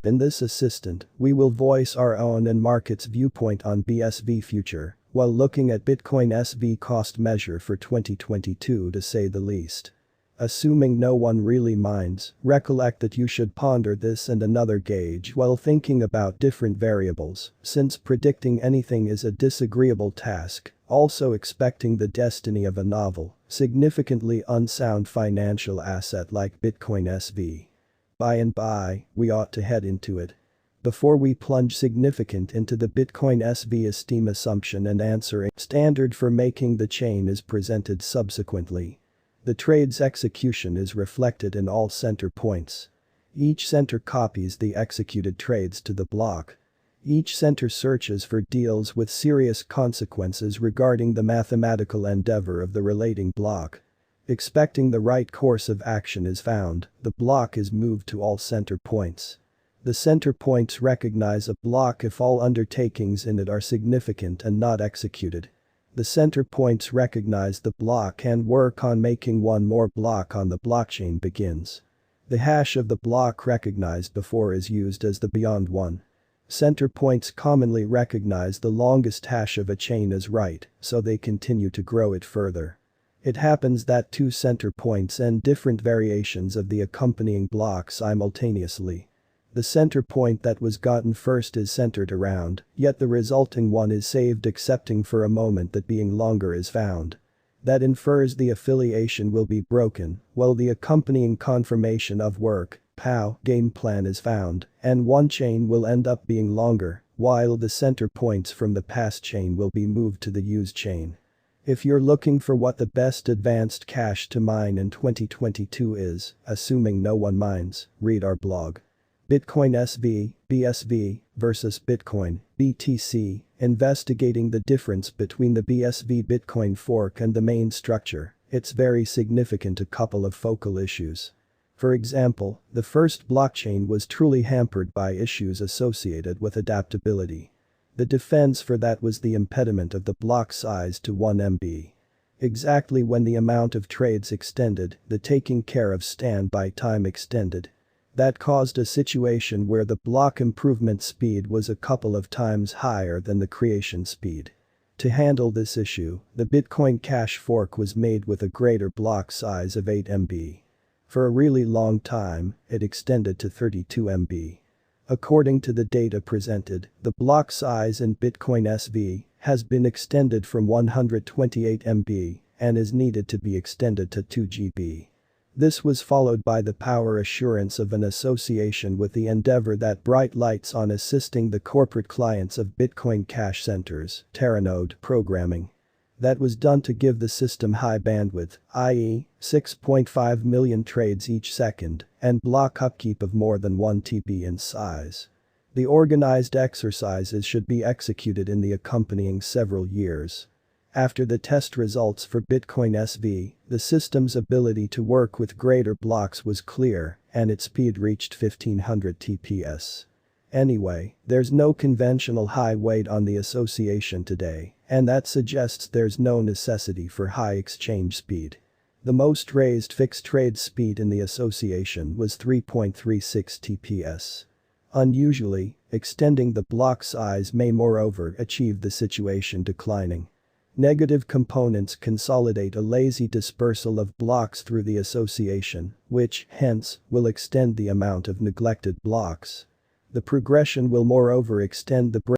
In this assistant, we will voice our own and market's viewpoint on BSV future, while looking at Bitcoin SV cost measure for 2022 to say the least. Assuming no one really minds, recollect that you should ponder this and another gauge while thinking about different variables, since predicting anything is a disagreeable task, also expecting the destiny of a novel, significantly unsound financial asset like Bitcoin SV. By and by, we ought to head into it. Before we plunge significant into the Bitcoin SV esteem assumption and answer, a standard for making the chain is presented subsequently. The trade's execution is reflected in all center points. Each center copies the executed trades to the block. Each center searches for deals with serious consequences regarding the mathematical endeavor of the relating block. Expecting the right course of action is found, the block is moved to all center points. The center points recognize a block if all undertakings in it are significant and not executed. The center points recognize the block and work on making one more block on the blockchain begins. The hash of the block recognized before is used as the beyond one. Center points commonly recognize the longest hash of a chain as right, so they continue to grow it further. It happens that two center points and different variations of the accompanying block simultaneously. The center point that was gotten first is centered around, yet the resulting one is saved excepting for a moment that being longer is found. That infers the affiliation will be broken, while the accompanying confirmation of work, POW, game plan is found, and one chain will end up being longer, while the center points from the past chain will be moved to the used chain. If you're looking for what the best advanced cash to mine in 2022 is, assuming no one minds, read our blog. Bitcoin SV, BSV, versus Bitcoin, BTC, investigating the difference between the BSV Bitcoin fork and the main structure, it's very significant a couple of focal issues. For example, the first blockchain was truly hampered by issues associated with adaptability. The defense for that was the impediment of the block size to 1 MB. Exactly when the amount of trades extended, the taking care of standby time extended. That caused a situation where the block improvement speed was a couple of times higher than the creation speed. To handle this issue, the Bitcoin Cash fork was made with a greater block size of 8 MB. For a really long time, it extended to 32 MB. According to the data presented, the block size in Bitcoin SV has been extended from 128 MB and is needed to be extended to 2 GB. This was followed by the power assurance of an association with the endeavor that bright lights on assisting the corporate clients of Bitcoin Cash centers, Terranode programming. That was done to give the system high bandwidth, i.e., 6.5 million trades each second, and block upkeep of more than 1 TB in size. The organized exercises should be executed in the accompanying several years. After the test results for Bitcoin SV, the system's ability to work with greater blocks was clear, and its speed reached 1500 TPS. Anyway, there's no conventional high weight on the association today, and that suggests there's no necessity for high exchange speed. The most raised fixed trade speed in the association was 3.36 TPS. Unusually, extending the block size may moreover achieve the situation declining. Negative components consolidate a lazy dispersal of blocks through the association, which, hence, will extend the amount of neglected blocks. The progression will moreover extend the